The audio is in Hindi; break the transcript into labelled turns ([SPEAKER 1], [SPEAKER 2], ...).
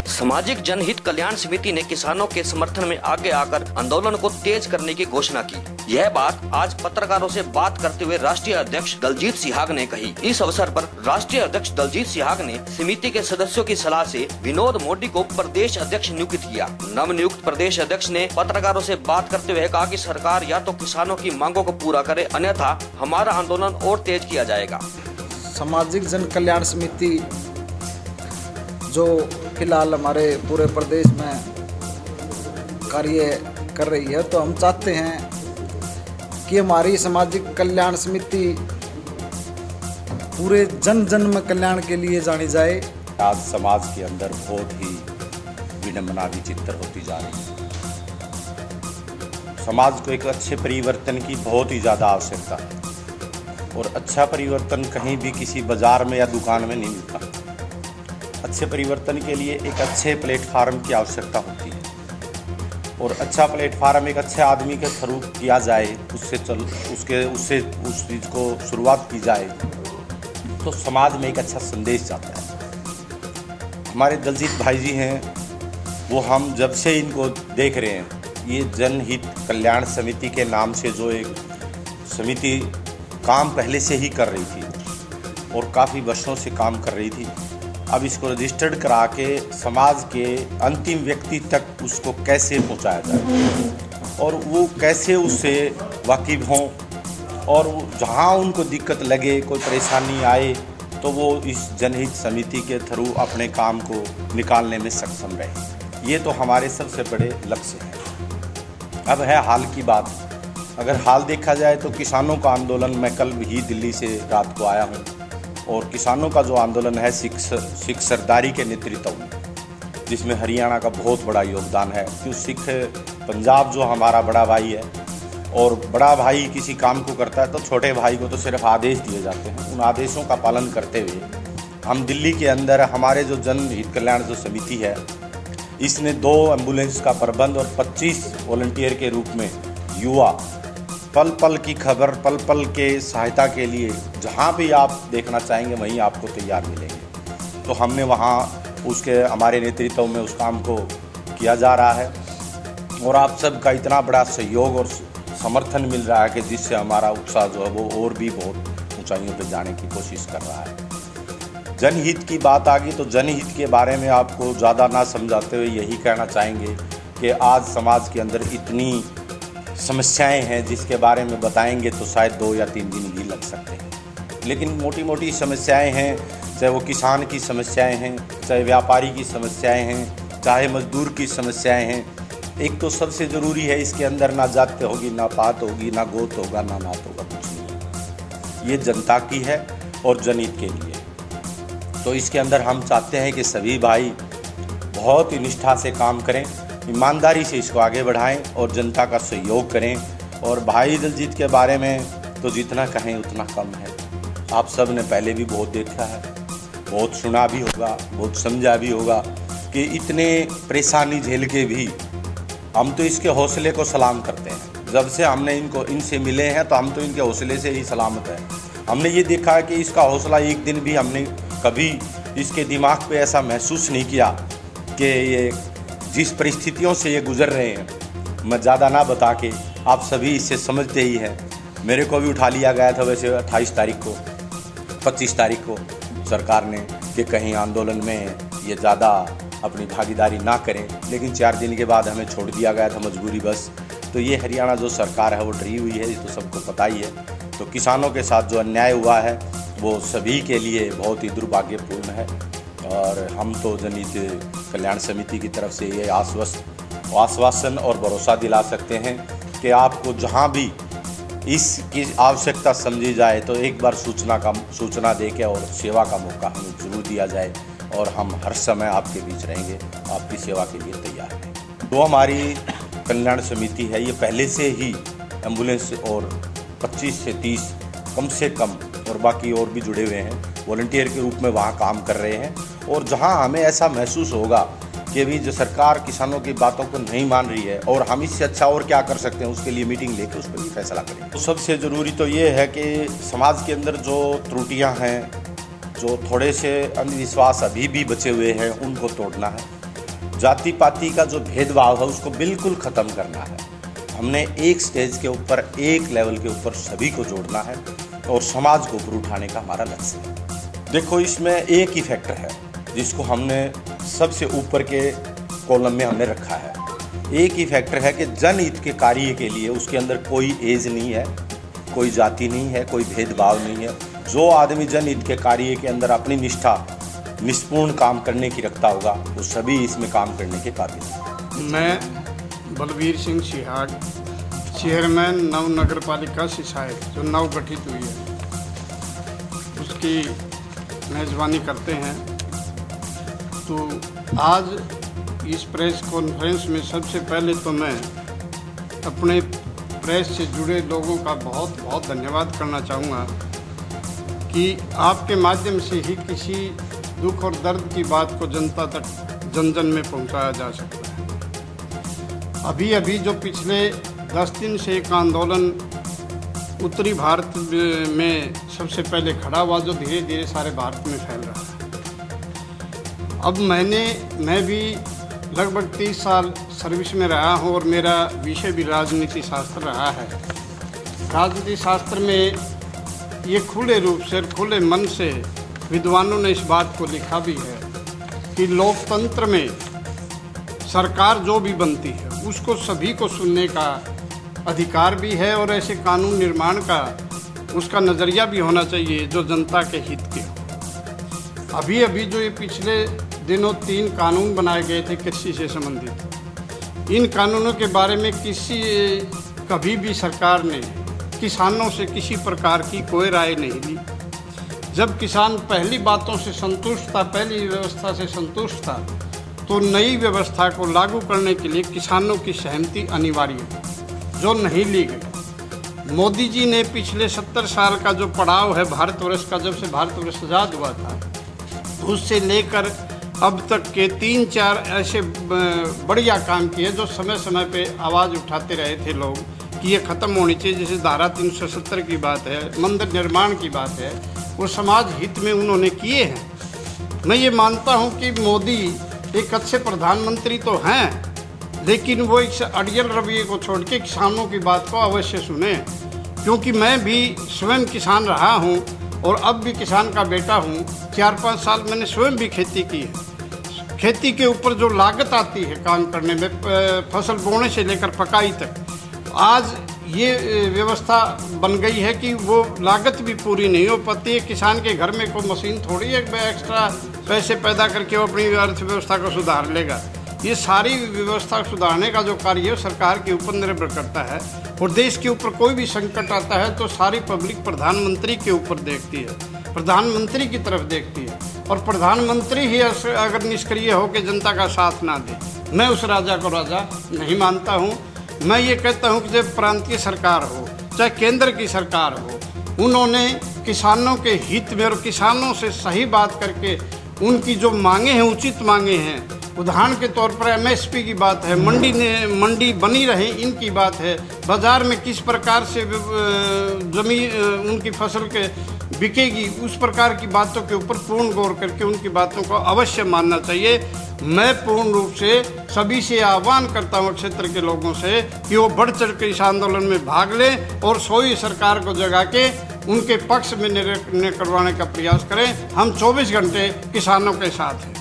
[SPEAKER 1] सामाजिक जनहित कल्याण समिति ने किसानों के समर्थन में आगे आकर आंदोलन को तेज करने की घोषणा की। यह बात आज पत्रकारों से बात करते हुए राष्ट्रीय अध्यक्ष दलजीत सिहाग ने कही। इस अवसर पर राष्ट्रीय अध्यक्ष दलजीत सिहाग ने समिति के सदस्यों की सलाह से विनोद मोदी को प्रदेश अध्यक्ष नियुक्त किया। नव नियुक्त प्रदेश अध्यक्ष ने पत्रकारों से बात करते हुए कहा कि सरकार या तो किसानों की मांगों को पूरा करे, अन्यथा हमारा आंदोलन और तेज किया जाएगा।
[SPEAKER 2] सामाजिक जन कल्याण समिति जो फिलहाल हमारे पूरे प्रदेश में कार्य कर रही है, तो हम चाहते हैं कि हमारी सामाजिक कल्याण समिति पूरे जन जन में कल्याण के लिए जानी जाए।
[SPEAKER 3] आज समाज के अंदर बहुत ही विडंबना विचित्र होती जा रही है। समाज को एक अच्छे परिवर्तन की बहुत ही ज़्यादा आवश्यकता है, और अच्छा परिवर्तन कहीं भी किसी बाजार में या दुकान में नहीं मिलता। अच्छे परिवर्तन के लिए एक अच्छे प्लेटफार्म की आवश्यकता होती है, और अच्छा प्लेटफार्म एक अच्छे आदमी के थ्रू किया जाए, उससे उस चीज़ को शुरुआत की जाए, तो समाज में एक अच्छा संदेश जाता है। हमारे दलजीत भाई जी हैं, वो हम जब से इनको देख रहे हैं, ये जनहित कल्याण समिति के नाम से जो एक समिति काम पहले से ही कर रही थी और काफ़ी वर्षों से काम कर रही थी, अब इसको रजिस्टर्ड करा के समाज के अंतिम व्यक्ति तक उसको कैसे पहुंचाया जाए और वो कैसे उससे वाकिफ हों, और जहां उनको दिक्कत लगे, कोई परेशानी आए, तो वो इस जनहित समिति के थ्रू अपने काम को निकालने में सक्षम रहे। ये तो हमारे सबसे बड़े लक्ष्य हैं। अब है हाल की बात। अगर हाल देखा जाए तो किसानों का आंदोलन, मैं कल ही दिल्ली से रात को आया हूँ, और किसानों का जो आंदोलन है सिख सरदारी के नेतृत्व में, जिसमें हरियाणा का बहुत बड़ा योगदान है। क्यों सिख पंजाब जो हमारा बड़ा भाई है, और बड़ा भाई किसी काम को करता है तो छोटे भाई को तो सिर्फ आदेश दिए जाते हैं। उन आदेशों का पालन करते हुए हम दिल्ली के अंदर हमारे जो जनहित कल्याण जो समिति है, इसने 2 एम्बुलेंस का प्रबंध और 25 वॉलंटियर के रूप में युवा पल पल की खबर, पल पल के सहायता के लिए जहाँ भी आप देखना चाहेंगे वहीं आपको तैयार मिलेंगे। तो हमने वहाँ उसके हमारे नेतृत्व में उस काम को किया जा रहा है, और आप सबका इतना बड़ा सहयोग और समर्थन मिल रहा है कि जिससे हमारा उत्साह जो है वो और भी बहुत ऊंचाइयों पर जाने की कोशिश कर रहा है। जनहित की बात आ गई तो जनहित के बारे में आपको ज़्यादा ना समझाते हुए यही कहना चाहेंगे कि आज समाज के अंदर इतनी समस्याएं हैं जिसके बारे में बताएंगे तो शायद 2 या 3 दिन भी लग सकते हैं। लेकिन मोटी मोटी समस्याएं हैं, चाहे वो किसान की समस्याएं हैं, चाहे व्यापारी की समस्याएं हैं, चाहे मजदूर की समस्याएं हैं। एक तो सबसे ज़रूरी है, इसके अंदर ना जात होगी, ना पात होगी, ना गोत होगा, ना नात होगा, कुछ नहीं। ये जनता की है और जनहित के लिए। तो इसके अंदर हम चाहते हैं कि सभी भाई बहुत ही निष्ठा से काम करें, ईमानदारी से इसको आगे बढ़ाएं और जनता का सहयोग करें। और भाई दलजीत के बारे में तो जितना कहें उतना कम है। आप सब ने पहले भी बहुत देखा है, बहुत सुना भी होगा, बहुत समझा भी होगा कि इतने परेशानी झेल के भी हम तो इसके हौसले को सलाम करते हैं। जब से हमने इनसे मिले हैं तो हम तो इनके हौसले से ही सलामत हैं। हमने ये देखा है कि इसका हौसला एक दिन भी हमने कभी इसके दिमाग पे ऐसा महसूस नहीं किया कि ये जिस परिस्थितियों से ये गुजर रहे हैं, मैं ज़्यादा ना बता के, आप सभी इससे समझते ही हैं। मेरे को भी उठा लिया गया था वैसे 28 तारीख को, 25 तारीख को सरकार ने कि कहीं आंदोलन में ये ज़्यादा अपनी भागीदारी ना करें, लेकिन 4 दिन के बाद हमें छोड़ दिया गया था मजबूरी बस। तो ये हरियाणा जो सरकार है वो डरी हुई है, ये तो सबको पता ही है। तो किसानों के साथ जो अन्याय हुआ है वो सभी के लिए बहुत ही दुर्भाग्यपूर्ण है, और हम तो जनहित कल्याण समिति की तरफ से ये आश्वासन और भरोसा दिला सकते हैं कि आपको जहां भी इसकी आवश्यकता समझी जाए तो एक बार सूचना देके और सेवा का मौका हमें जरूर दिया जाए, और हम हर समय आपके बीच रहेंगे, आपकी सेवा के लिए तैयार हैं। तो हमारी कल्याण समिति है, ये पहले से ही एम्बुलेंस और 25 से 30 कम से कम, और बाकी और भी जुड़े हुए हैं, वॉलंटियर के रूप में वहाँ काम कर रहे हैं। और जहाँ हमें ऐसा महसूस होगा कि अभी जो सरकार किसानों की बातों को नहीं मान रही है और हम इससे अच्छा और क्या कर सकते हैं, उसके लिए मीटिंग लेके उस पर भी फैसला करें। तो सबसे ज़रूरी तो ये है कि समाज के अंदर जो त्रुटियां हैं, जो थोड़े से अंधविश्वास अभी भी बचे हुए हैं, उनको तोड़ना है। जाति पाति का जो भेदभाव है उसको बिल्कुल ख़त्म करना है। हमने एक स्टेज के ऊपर, एक लेवल के ऊपर सभी को जोड़ना है और समाज को ऊपर उठाने का हमारा लक्ष्य है। देखो, इसमें एक ही फैक्टर है जिसको हमने सबसे ऊपर के कॉलम में हमने रखा है। एक ही फैक्टर है कि जनहित के कार्य के लिए उसके अंदर कोई एज नहीं है, कोई जाति नहीं है, कोई भेदभाव नहीं है। जो आदमी जनहित के कार्य के अंदर अपनी निष्ठा, निष्पूर्ण काम करने की रखता होगा, वो सभी इसमें काम करने के काबिल है।
[SPEAKER 4] मैं बलवीर सिंह सिहाग, चेयरमैन नव नगर पालिका सिसाई जो नव गठित हुई है, उसकी मेज़बानी करते हैं। तो आज इस प्रेस कॉन्फ्रेंस में सबसे पहले तो मैं अपने प्रेस से जुड़े लोगों का बहुत बहुत धन्यवाद करना चाहूँगा कि आपके माध्यम से ही किसी दुख और दर्द की बात को जनता तक, जन जन में पहुँचाया जा सकता है। अभी अभी जो पिछले 10 दिन से एक आंदोलन उत्तरी भारत में सबसे पहले खड़ा हुआ, जो धीरे धीरे सारे भारत में फैल रहा है। अब मैं भी लगभग 30 साल सर्विस में रहा हूँ और मेरा विषय भी राजनीति शास्त्र रहा है। राजनीति शास्त्र में ये खुले रूप से, खुले मन से विद्वानों ने इस बात को लिखा भी है कि लोकतंत्र में सरकार जो भी बनती है उसको सभी को सुनने का अधिकार भी है और ऐसे कानून निर्माण का उसका नज़रिया भी होना चाहिए जो जनता के हित के हो। अभी जो ये पिछले दिनों 3 कानून बनाए गए थे कृषि से संबंधित, इन कानूनों के बारे में कभी भी सरकार ने किसानों से किसी प्रकार की कोई राय नहीं ली। जब किसान पहली बातों से संतुष्ट था, पहली व्यवस्था से संतुष्ट था, तो नई व्यवस्था को लागू करने के लिए किसानों की सहमति अनिवार्य है, जो नहीं ली गई। मोदी जी ने पिछले 70 साल का जो पड़ाव है भारतवर्ष का, जब से भारतवर्ष आज़ाद हुआ था, उससे लेकर अब तक के 3-4 ऐसे बढ़िया काम किए जो समय समय पे आवाज़ उठाते रहे थे लोग कि ये ख़त्म होनी चाहिए। जैसे धारा 370 की बात है, मंदिर निर्माण की बात है, वो समाज हित में उन्होंने किए हैं। मैं ये मानता हूँ कि मोदी एक अच्छे प्रधानमंत्री तो हैं, लेकिन वो इस अड़ियल रवैये को छोड़ के किसानों की बात को अवश्य सुने, क्योंकि मैं भी स्वयं किसान रहा हूँ और अब भी किसान का बेटा हूँ। 4-5 साल मैंने स्वयं भी खेती की है। खेती के ऊपर जो लागत आती है काम करने में, फसल बोने से लेकर पकाई तक, आज ये व्यवस्था बन गई है कि वो लागत भी पूरी नहीं हो पाती है। किसान के घर में कोई मशीन थोड़ी है एक्स्ट्रा पैसे पैदा करके वो अपनी अर्थव्यवस्था को सुधार लेगा। ये सारी व्यवस्था सुधारने का जो कार्य है सरकार के ऊपर निर्भर करता है, और देश के ऊपर कोई भी संकट आता है तो सारी पब्लिक प्रधानमंत्री के ऊपर देखती है, प्रधानमंत्री की तरफ देखती है, और प्रधानमंत्री ही अगर निष्क्रिय हो के जनता का साथ ना दे, मैं उस राजा को राजा नहीं मानता हूँ। मैं ये कहता हूँ कि जब प्रांतीय सरकार हो चाहे केंद्र की सरकार हो, उन्होंने किसानों के हित में और किसानों से सही बात करके उनकी जो मांगे हैं, उचित मांगे हैं, उदाहरण के तौर पर एमएसपी की बात है, मंडी बनी रहे इनकी बात है, बाज़ार में किस प्रकार से ज़मीन उनकी फसल के बिकेगी, उस प्रकार की बातों के ऊपर पूर्ण गौर करके उनकी बातों को अवश्य मानना चाहिए। मैं पूर्ण रूप से सभी से आह्वान करता हूँ क्षेत्र के लोगों से कि वो बढ़ चढ़ कर इस आंदोलन में भाग लें और सोई सरकार को जगा के उनके पक्ष में निर्णय करवाने का प्रयास करें। हम 24 घंटे किसानों के साथ हैं।